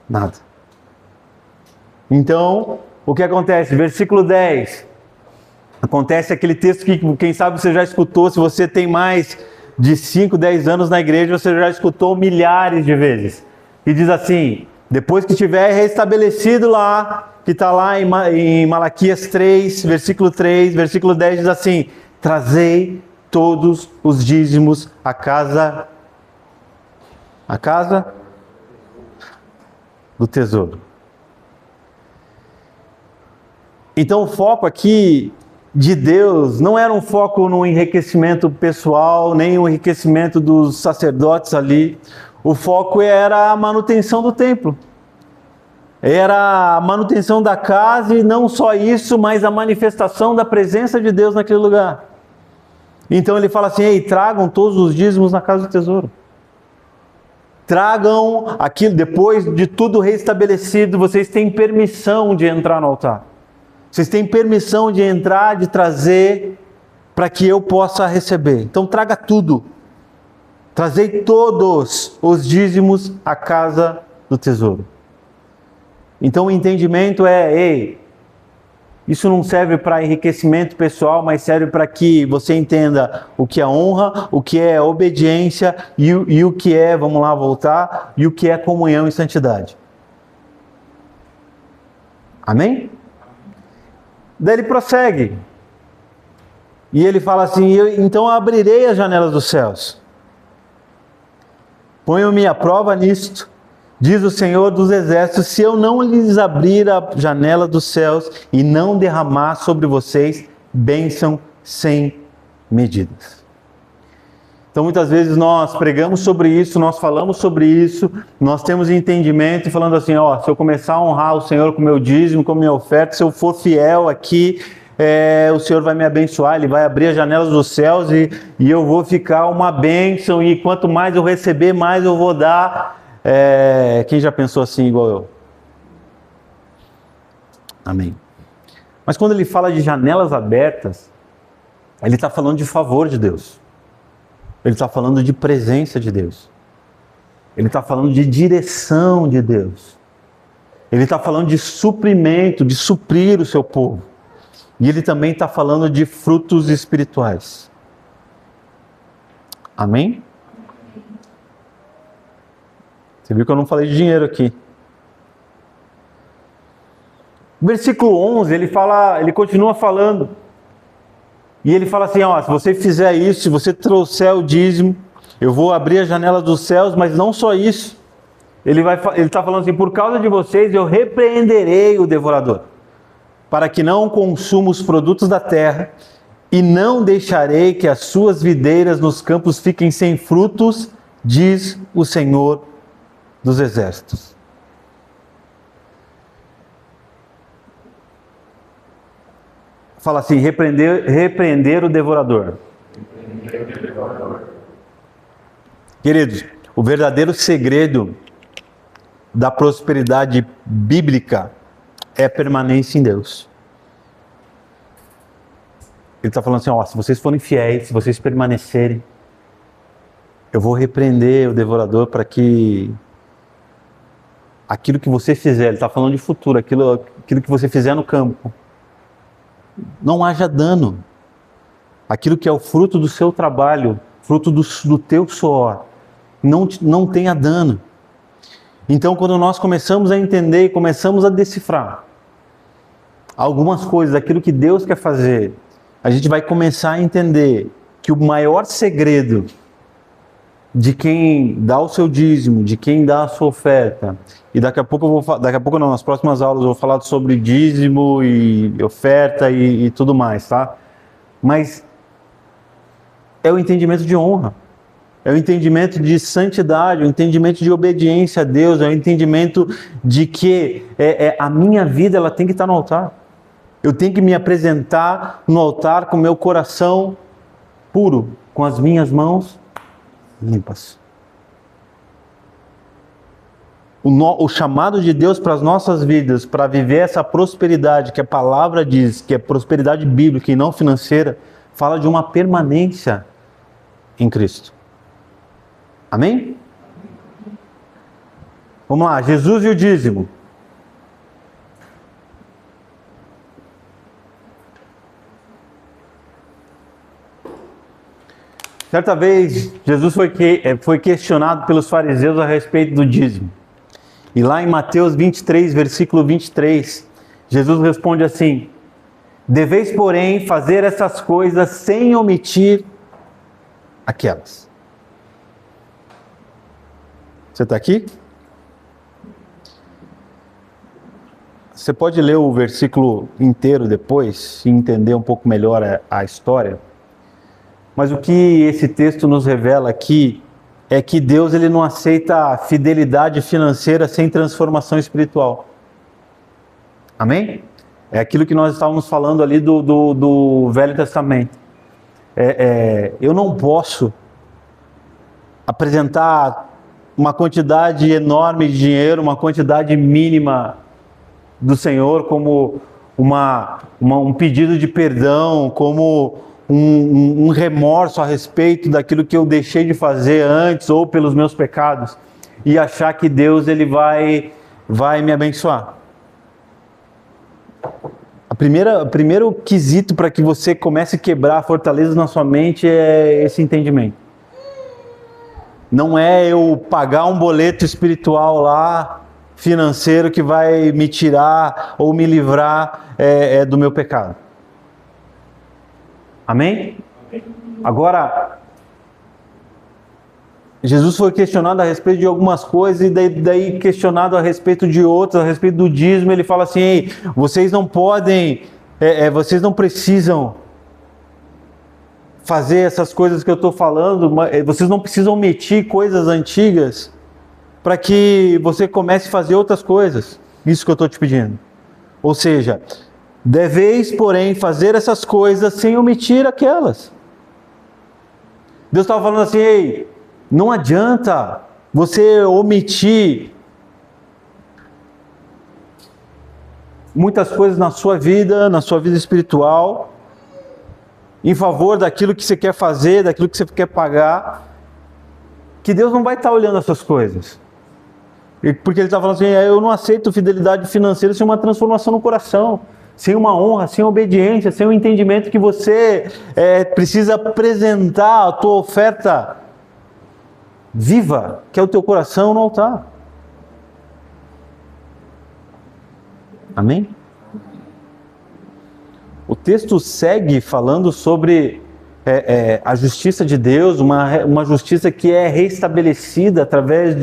nada. Então, o que acontece? Versículo 10. Acontece aquele texto que, quem sabe, você já escutou. Se você tem mais de 5, 10 anos na igreja, você já escutou milhares de vezes. E diz assim, depois que tiver restabelecido lá, que está lá em Malaquias 3, versículo 3, versículo 10, diz assim, trazei todos os dízimos à casa do tesouro. Então o foco aqui de Deus não era um foco no enriquecimento pessoal, nem o enriquecimento dos sacerdotes ali. O foco era a manutenção do templo. Era a manutenção da casa e não só isso, mas a manifestação da presença de Deus naquele lugar. Então ele fala assim, tragam todos os dízimos na casa do tesouro. Tragam aquilo, depois de tudo restabelecido, vocês têm permissão de entrar no altar. Vocês têm permissão de entrar, de trazer, para que eu possa receber. Então traga tudo. Trazei todos os dízimos à casa do tesouro. Então o entendimento isso não serve para enriquecimento pessoal, mas serve para que você entenda o que é honra, o que é obediência e o que é, vamos lá voltar, e o que é comunhão e santidade. Amém? Daí ele prossegue. E ele fala assim, então eu abrirei as janelas dos céus. Ponham-me à prova nisto, diz o Senhor dos Exércitos, se eu não lhes abrir a janela dos céus e não derramar sobre vocês bênção sem medidas. Então muitas vezes nós pregamos sobre isso, nós falamos sobre isso, nós temos entendimento e falando assim, se eu começar a honrar o Senhor com meu dízimo, com minha oferta, se eu for fiel aqui, o Senhor vai me abençoar, Ele vai abrir as janelas dos céus e eu vou ficar uma bênção e quanto mais eu receber, mais eu vou dar. Quem já pensou assim igual eu? Amém. Mas quando ele fala de janelas abertas, ele está falando de favor de Deus. Ele está falando de presença de Deus. Ele está falando de direção de Deus. Ele está falando de suprimento, de suprir o seu povo. E ele também está falando de frutos espirituais. Amém? Você viu que eu não falei de dinheiro aqui. Versículo 11, ele continua falando. E ele fala assim, se você fizer isso, se você trouxer o dízimo, eu vou abrir a janela dos céus, mas não só isso. Ele está falando assim, por causa de vocês eu repreenderei o devorador, para que não consuma os produtos da terra, e não deixarei que as suas videiras nos campos fiquem sem frutos, diz o Senhor dos Exércitos. Fala assim, repreender o devorador. Queridos, o verdadeiro segredo da prosperidade bíblica é a permanência em Deus. Ele está falando assim, ó, se vocês forem fiéis, se vocês permanecerem, eu vou repreender o devorador para que aquilo que você fizer, ele está falando de futuro, aquilo que você fizer no campo, não haja dano. Aquilo que é o fruto do seu trabalho, fruto do teu suor, não tenha dano. Então, quando nós começamos a entender e começamos a decifrar algumas coisas, aquilo que Deus quer fazer, a gente vai começar a entender que o maior segredo de quem dá o seu dízimo, de quem dá a sua oferta, e daqui a pouco nas próximas aulas eu vou falar sobre dízimo e oferta e tudo mais, tá? Mas é o entendimento de honra, é o entendimento de santidade, é o entendimento de obediência a Deus, é o entendimento de que a minha vida ela tem que estar no altar. Eu tenho que me apresentar no altar com meu coração puro, com as minhas mãos limpas. O chamado de Deus para as nossas vidas, para viver essa prosperidade que a palavra diz, que é prosperidade bíblica e não financeira, fala de uma permanência em Cristo. Amém? Vamos lá, Jesus e o dízimo. Certa vez, Jesus foi questionado pelos fariseus a respeito do dízimo. E lá em Mateus 23, versículo 23, Jesus responde assim: deveis, porém, fazer essas coisas sem omitir aquelas. Você está aqui? Você pode ler o versículo inteiro depois e entender um pouco melhor a história. Mas o que esse texto nos revela aqui é que Deus ele não aceita fidelidade financeira sem transformação espiritual. Amém? É aquilo que nós estávamos falando ali do Velho Testamento. Eu não posso apresentar uma quantidade enorme de dinheiro, uma quantidade mínima do Senhor como um pedido de perdão, como um remorso a respeito daquilo que eu deixei de fazer antes ou pelos meus pecados e achar que Deus ele vai me abençoar. O primeiro quesito para que você comece a quebrar fortalezas na sua mente é esse entendimento. Não é eu pagar um boleto espiritual lá, financeiro, que vai me tirar ou me livrar do meu pecado. Amém? Agora, Jesus foi questionado a respeito de algumas coisas e daí questionado a respeito de outras, a respeito do dízimo. Ele fala assim: ei, vocês não podem, vocês não precisam fazer essas coisas que eu estou falando, vocês não precisam omitir coisas antigas para que você comece a fazer outras coisas. Isso que eu estou te pedindo. Ou seja, deveis, porém, fazer essas coisas sem omitir aquelas. Deus estava falando assim: ei, não adianta você omitir muitas coisas na sua vida espiritual, em favor daquilo que você quer fazer, daquilo que você quer pagar, que Deus não vai estar olhando essas coisas. Porque Ele está falando assim: eu não aceito fidelidade financeira sem uma transformação no coração, sem uma honra, sem obediência, sem o entendimento que você precisa apresentar a tua oferta viva, que é o teu coração, no altar. Amém? O texto segue falando sobre a justiça de Deus, uma justiça que é restabelecida através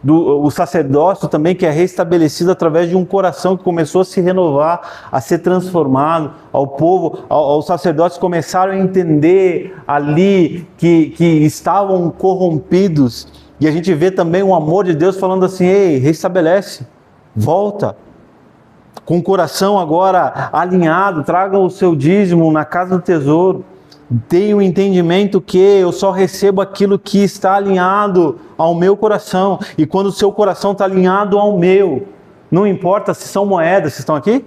o sacerdócio também, que é restabelecido através de um coração que começou a se renovar, a ser transformado. Ao povo, aos sacerdotes começaram a entender ali que estavam corrompidos. E a gente vê também o amor de Deus falando assim: ei, restabelece, volta. Com o coração agora alinhado, traga o seu dízimo na casa do tesouro. tenho o entendimento que eu só recebo aquilo que está alinhado ao meu coração. E quando o seu coração está alinhado ao meu, não importa se são moedas, vocês estão aqui?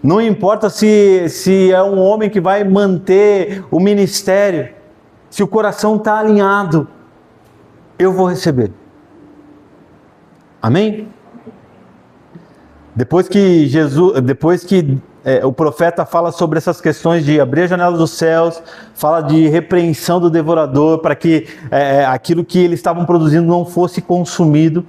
Não importa se é um homem que vai manter o ministério, se o coração está alinhado, eu vou receber. Amém? Depois que o profeta fala sobre essas questões de abrir a janela dos céus, fala de repreensão do devorador, para que aquilo que eles estavam produzindo não fosse consumido.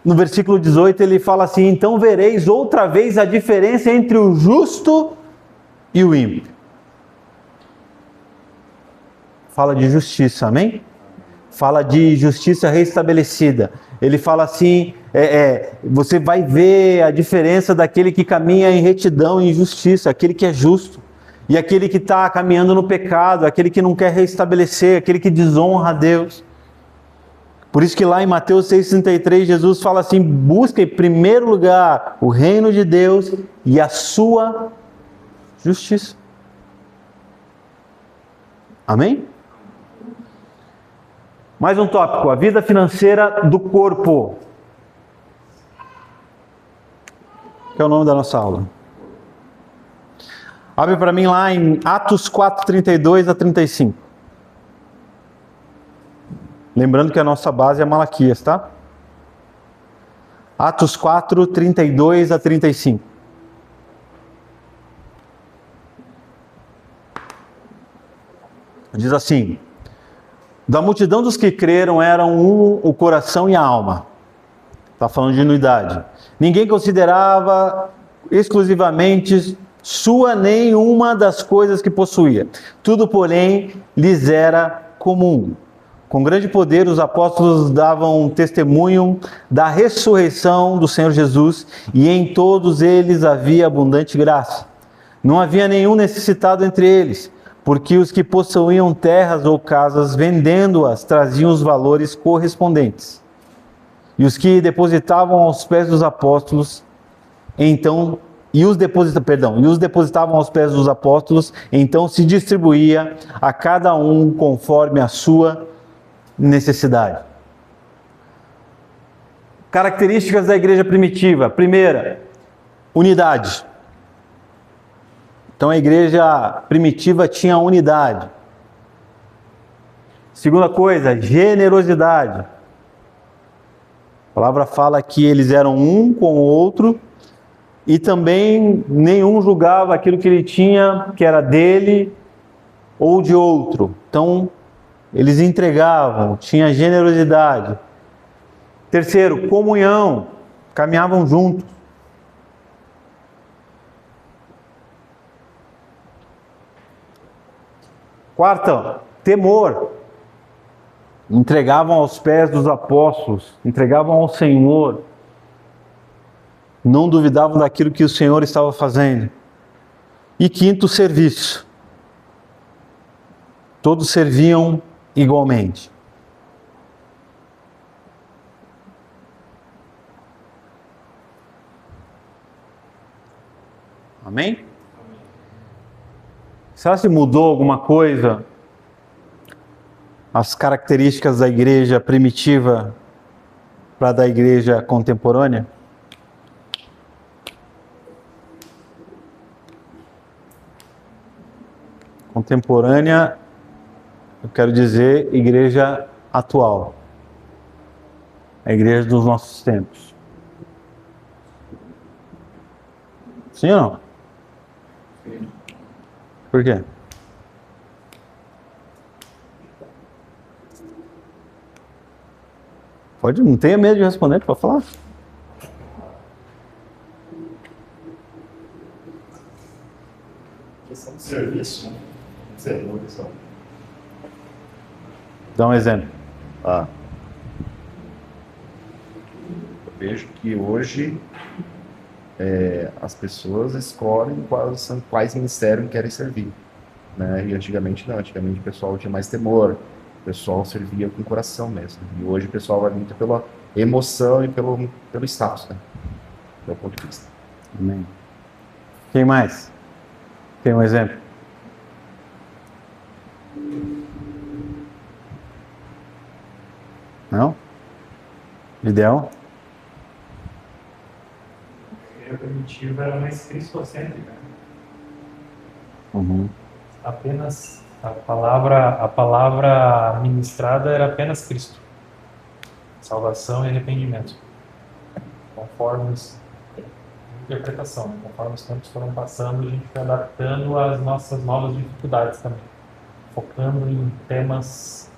No versículo 18 ele fala assim: então vereis outra vez a diferença entre o justo e o ímpio. Fala de justiça, amém? Fala de justiça restabelecida. Ele fala assim, você vai ver a diferença daquele que caminha em retidão e em justiça, aquele que é justo, e aquele que está caminhando no pecado, aquele que não quer restabelecer, aquele que desonra a Deus. Por isso que lá em Mateus 6,33, Jesus fala assim: busca em primeiro lugar o reino de Deus e a sua justiça. Amém? Mais um tópico: a vida financeira do corpo. Que é o nome da nossa aula. Abre para mim lá em Atos 4:32 a 35. Lembrando que a nossa base é Malaquias, tá? Atos 4:32 a 35. Diz assim: da multidão dos que creram eram um o coração e a alma. Está falando de unidade. Ninguém considerava exclusivamente sua nenhuma das coisas que possuía. Tudo, porém, lhes era comum. Com grande poder, os apóstolos davam testemunho da ressurreição do Senhor Jesus, e em todos eles havia abundante graça. Não havia nenhum necessitado entre eles, porque os que possuíam terras ou casas, vendendo-as, traziam os valores correspondentes. E os que depositavam aos pés dos apóstolos, os depositavam aos pés dos apóstolos, então se distribuía a cada um conforme a sua necessidade. Características da igreja primitiva. Primeira, unidade. Então a igreja primitiva tinha unidade. Segunda coisa, generosidade. A palavra fala que eles eram um com o outro e também nenhum julgava aquilo que ele tinha, que era dele ou de outro. Então, eles entregavam, tinha generosidade. Terceiro, comunhão, caminhavam juntos. Quarta, temor. Entregavam aos pés dos apóstolos, entregavam ao Senhor. Não duvidavam daquilo que o Senhor estava fazendo. E quinto, serviço. Todos serviam igualmente. Amém? Será que mudou alguma coisa? As características da igreja primitiva para a da igreja contemporânea? Contemporânea, eu quero dizer igreja atual. A igreja dos nossos tempos. Sim ou não? Por quê? Pode, não tenha medo de responder, pode falar. Questão de serviço, questão. Dá um exemplo. Eu vejo que hoje as pessoas escolhem quais ministérios querem servir, né? E antigamente não, antigamente o pessoal tinha mais temor, o pessoal servia com o coração mesmo. E hoje o pessoal vai muito pela emoção e pelo status, né? Do ponto de vista. Amém. Quem mais? Tem um exemplo? Não? Lidel? A igreja primitiva era mais cristocêntrica. Uhum. Apenas a palavra ministrada era apenas Cristo. Salvação e arrependimento. Conforme interpretação, conforme os tempos foram passando, a gente foi adaptando às nossas novas dificuldades também, focando em temas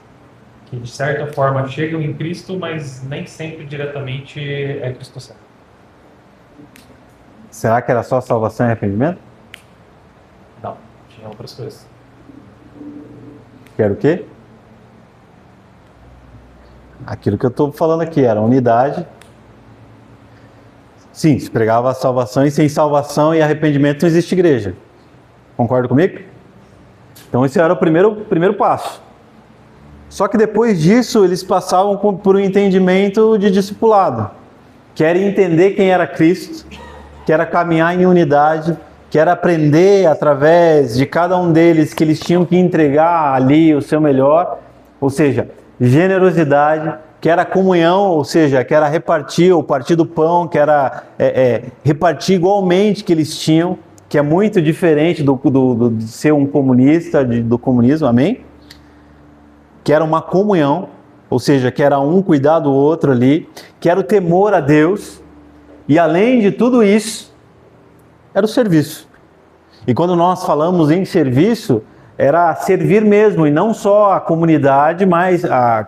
que de certa forma chegam em Cristo, mas nem sempre diretamente é cristocêntrico. Será que era só salvação e arrependimento? Não, tinha outras coisas. Que era o quê? Aquilo que eu estou falando aqui, era unidade. Sim, se pregava a salvação, e sem salvação e arrependimento não existe igreja. Concorda comigo? Então esse era o primeiro passo. Só que depois disso eles passavam por um entendimento de discipulado, que era entender quem era Cristo, que era caminhar em unidade, que era aprender através de cada um deles que eles tinham que entregar ali o seu melhor, ou seja, generosidade, que era comunhão, ou seja, que era repartir, ou partir do pão, que era repartir igualmente que eles tinham, que é muito diferente de ser um comunista, do comunismo, amém? Que era uma comunhão, ou seja, que era um cuidar do outro ali, que era o temor a Deus, e além de tudo isso, era o serviço. E quando nós falamos em serviço, era servir mesmo, e não só a comunidade, mas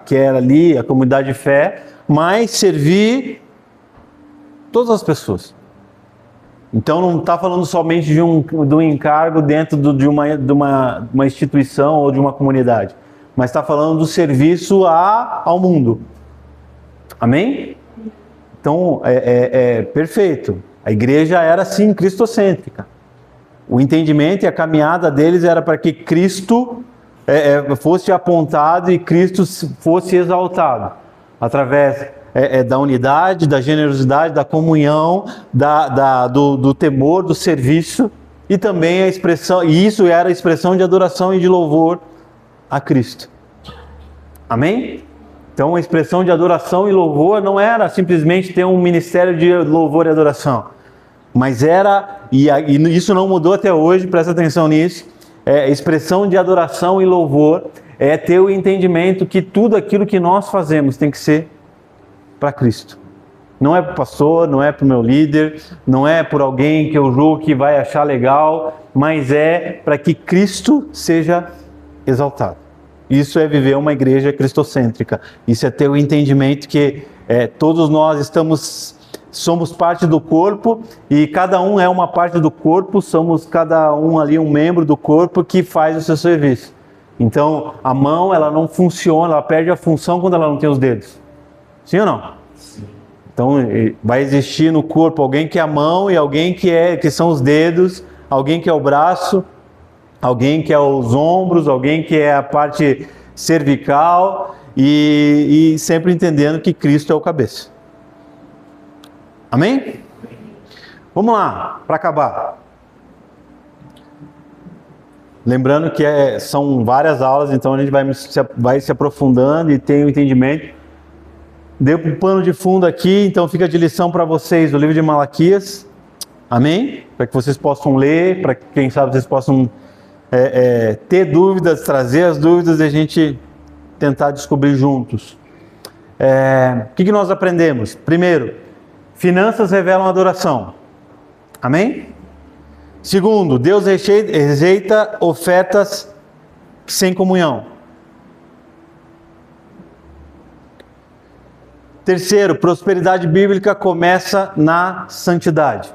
que era ali a comunidade de fé, mas servir todas as pessoas. Então não está falando somente de um encargo dentro de uma instituição ou de uma comunidade, mas está falando do serviço ao mundo. Amém? Então perfeito. A igreja era sim cristocêntrica. O entendimento e a caminhada deles era para que Cristo fosse apontado e Cristo fosse exaltado através da unidade, da generosidade, da comunhão, do temor, do serviço, e também a expressão, e isso era a expressão de adoração e de louvor a Cristo. Amém? Então a expressão de adoração e louvor não era simplesmente ter um ministério de louvor e adoração, mas era, e isso não mudou até hoje, presta atenção nisso, expressão de adoração e louvor é ter o entendimento que tudo aquilo que nós fazemos tem que ser para Cristo. Não é para o pastor, não é para o meu líder, não é por alguém que eu julgo que vai achar legal, mas é para que Cristo seja exaltado. Isso é viver uma igreja cristocêntrica. Isso é ter o entendimento que todos nós somos parte do corpo, e cada um é uma parte do corpo, somos cada um ali um membro do corpo que faz o seu serviço. Então, a mão, ela não funciona, ela perde a função quando ela não tem os dedos. Sim ou não? Sim. Então, vai existir no corpo alguém que é a mão e alguém que são os dedos, alguém que é o braço, alguém que é os ombros, alguém que é a parte cervical, e sempre entendendo que Cristo é o cabeça. Amém? Vamos lá, para acabar. Lembrando que são várias aulas, então a gente vai se aprofundando e tem o entendimento. Deu um pano de fundo aqui, então fica de lição para vocês o livro de Malaquias. Amém? Para que vocês possam ler, para que quem sabe vocês possam ter dúvidas, trazer as dúvidas e a gente tentar descobrir juntos. O que nós aprendemos? Primeiro, finanças revelam adoração. Amém? Segundo, Deus rejeita ofertas sem comunhão. Terceiro, prosperidade bíblica começa na santidade.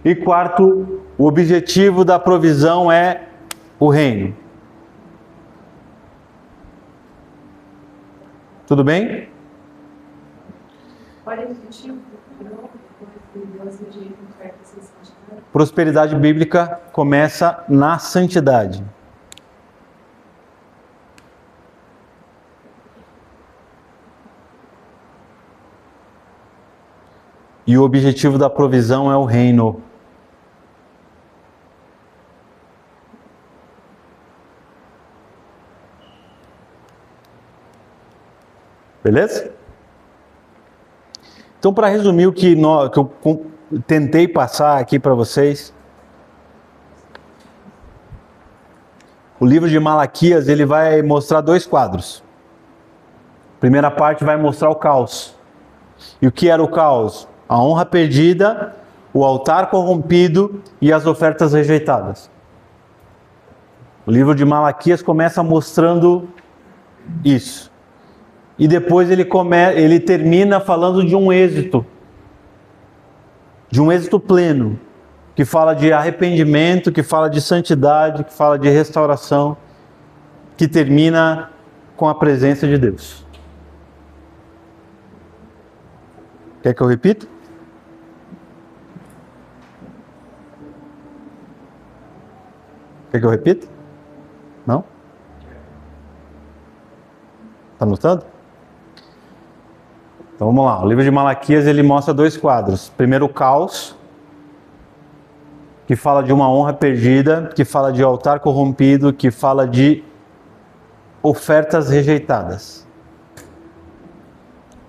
E quarto, o objetivo da provisão é o reino. Tudo bem? Pode repetir de novo, depois de Deus rejeita sem santidade? Prosperidade bíblica começa na santidade. E o objetivo da provisão é o reino. Beleza? Então, para resumir o que eu tentei passar aqui para vocês, o livro de Malaquias, ele vai mostrar 2 quadros. A primeira parte vai mostrar o caos. E o que era o caos? A honra perdida, o altar corrompido e as ofertas rejeitadas. O livro de Malaquias começa mostrando isso. E depois ele termina falando de um êxito pleno, que fala de arrependimento, que fala de santidade, que fala de restauração, que termina com a presença de Deus. Quer que eu repita? Quer que eu repita? Não? Está anotando? Então vamos lá. O livro de Malaquias, ele mostra 2 quadros. Primeiro, o caos, que fala de uma honra perdida, que fala de altar corrompido, que fala de ofertas rejeitadas.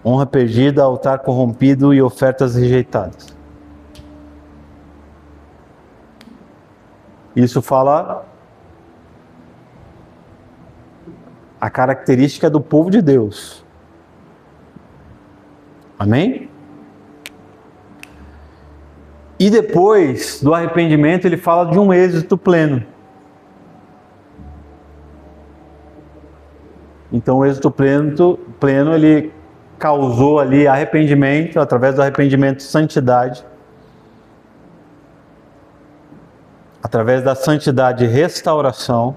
Honra perdida, altar corrompido e ofertas rejeitadas. Isso fala a característica do povo de Deus. Amém? E depois do arrependimento, ele fala de um êxito pleno. Então, o êxito pleno ele causou ali arrependimento, através do arrependimento, santidade. Através da santidade, restauração.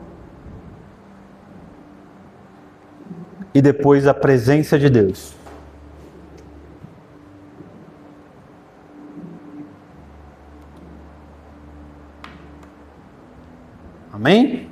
E depois a presença de Deus. Amém?